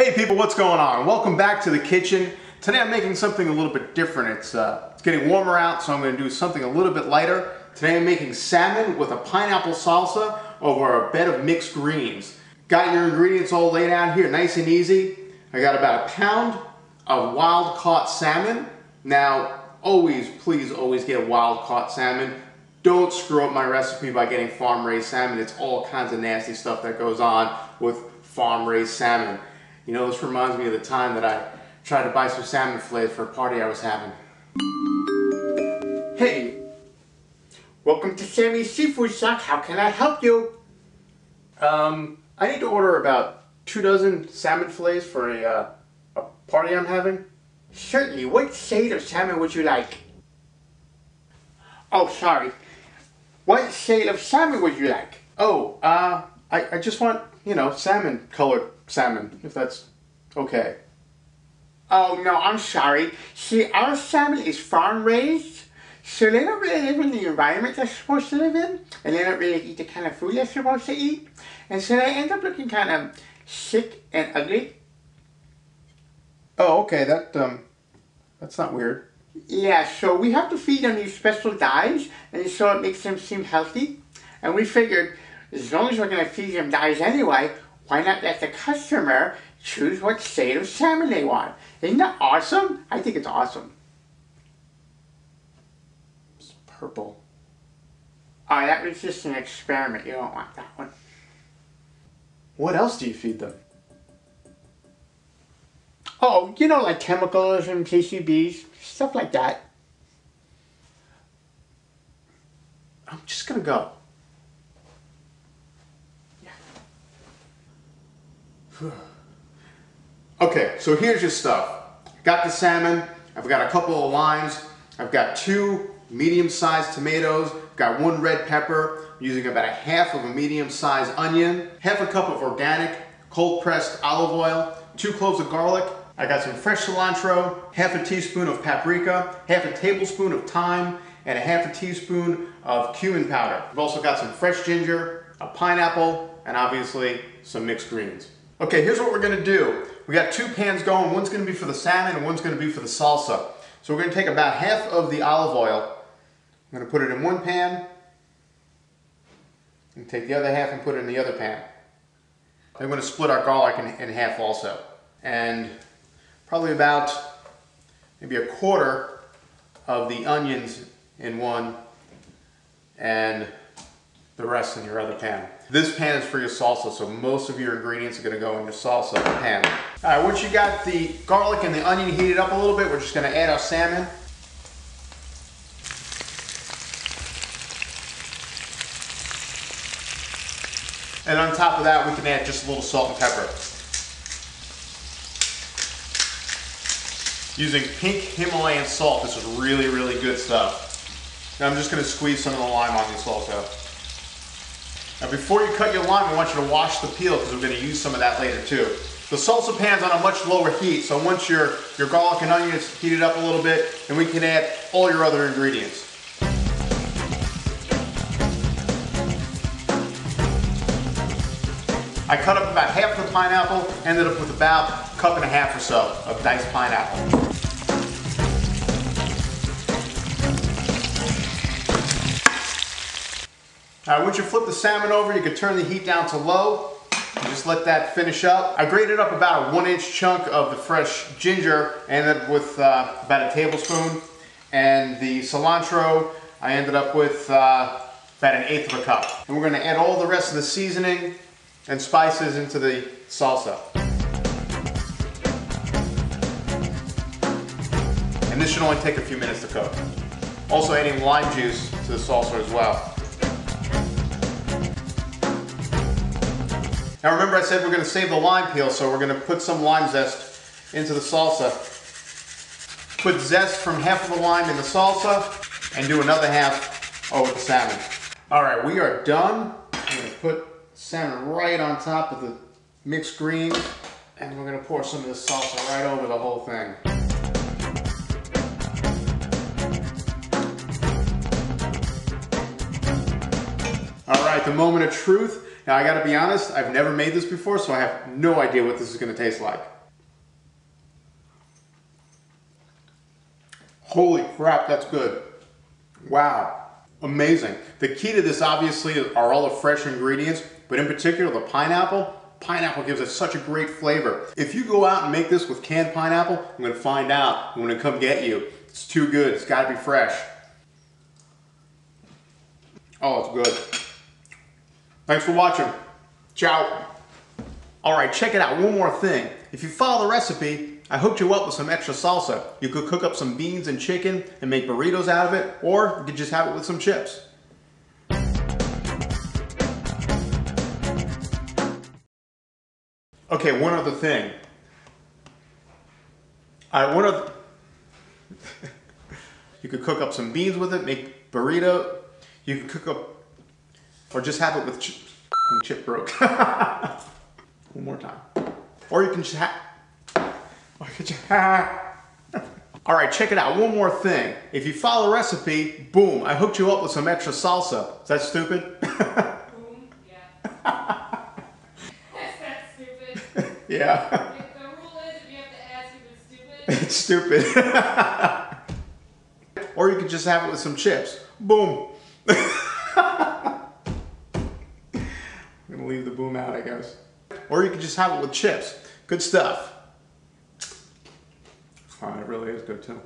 Hey people, what's going on? Welcome back to the kitchen. Today I'm making something a little bit different. It's getting warmer out, so I'm going to do something a little bit lighter. Today I'm making salmon with a pineapple salsa over a bed of mixed greens. Got your ingredients all laid out here, nice and easy. I got about a pound of wild caught salmon. Now, please always get wild caught salmon. Don't screw up my recipe by getting farm raised salmon. It's all kinds of nasty stuff that goes on with farm raised salmon. You know, this reminds me of the time that I tried to buy some salmon fillets for a party I was having. Hey, welcome to Sammy's Seafood Shack. How can I help you? I need to order about 2 dozen salmon fillets for a party I'm having. Certainly. What shade of salmon would you like? Oh, sorry. What shade of salmon would you like? Oh, I just want, you know, salmon colored salmon, if that's okay. Oh, no, I'm sorry. See, our salmon is farm raised, so they don't really live in the environment they're supposed to live in, and they don't really eat the kind of food they're supposed to eat, and so they end up looking kind of sick and ugly. Oh, okay, that's not weird. Yeah, so we have to feed them these special dyes, and so it makes them seem healthy, and we figured, as long as we're going to feed them dyes anyway, why not let the customer choose what shade of salmon they want? Isn't that awesome? I think it's awesome. It's purple. Oh, that was just an experiment. You don't want that one. What else do you feed them? Oh, you know, like chemicals and PCBs, stuff like that. I'm just gonna go. Okay, so here's your stuff. Got the salmon, I've got a couple of limes, I've got 2 medium-sized tomatoes, got 1 red pepper, I'm using about a half of a medium-sized onion, half a cup of organic cold-pressed olive oil, 2 cloves of garlic, I got some fresh cilantro, half a teaspoon of paprika, half a tablespoon of thyme, and a half a teaspoon of cumin powder. I've also got some fresh ginger, a pineapple, and obviously some mixed greens. Okay, here's what we're gonna do. We got 2 pans going. One's gonna be for the salmon and one's gonna be for the salsa. So we're gonna take about half of the olive oil. I'm gonna put it in one pan and take the other half and put it in the other pan. I'm gonna split our garlic in half also. And probably about maybe a quarter of the onions in one and the rest in your other pan. This pan is for your salsa, so most of your ingredients are going to go in your salsa pan. All right, once you got the garlic and the onion heated up a little bit, we're just going to add our salmon. And on top of that, we can add just a little salt and pepper. Using pink Himalayan salt, this is really, really good stuff. Now I'm just going to squeeze some of the lime on this also. Now before you cut your lime, I want you to wash the peel because we're going to use some of that later too. The salsa pan's on a much lower heat, so once your garlic and onion is heated up a little bit, then we can add all your other ingredients. I cut up about half the pineapple, ended up with about a cup and a half or so of diced pineapple. Alright, once you flip the salmon over, you can turn the heat down to low and just let that finish up. I grated up about a 1-inch chunk of the fresh ginger, ended up with about a tablespoon, and the cilantro I ended up with about 1/8 of a cup. And we're going to add all the rest of the seasoning and spices into the salsa. And this should only take a few minutes to cook. Also adding lime juice to the salsa as well. Now remember I said we're going to save the lime peel, so we're going to put some lime zest into the salsa. Put zest from half of the lime in the salsa and do another half over the salmon. Alright, we are done. I'm going to put salmon right on top of the mixed greens, and we're going to pour some of this salsa right over the whole thing. Alright, the moment of truth. Now I gotta be honest, I've never made this before, so I have no idea what this is gonna taste like. Holy crap, that's good. Wow, amazing. The key to this obviously are all the fresh ingredients, but in particular the pineapple. Pineapple gives it such a great flavor. If you go out and make this with canned pineapple, I'm gonna find out. I'm gonna come get you. It's too good, it's gotta be fresh. Oh, it's good. Thanks for watching. Ciao. All right, check it out, one more thing. If you follow the recipe, I hooked you up with some extra salsa. You could cook up some beans and chicken and make burritos out of it, or you could just have it with some chips. Okay, one other thing. You could cook up some beans with it, make burrito. You could cook up, or just have it with chip broke. One more time. Or you can just All right, check it out. One more thing. If you follow the recipe, boom, I hooked you up with some extra salsa. Is that stupid? Boom, yeah. That's stupid. Yeah. The rule is if you have to ask if it's stupid. It's stupid. Or you could just have it with some chips. Boom. I'm gonna leave the boom out, I guess. Or you could just have it with chips. Good stuff. Oh, it really is good too.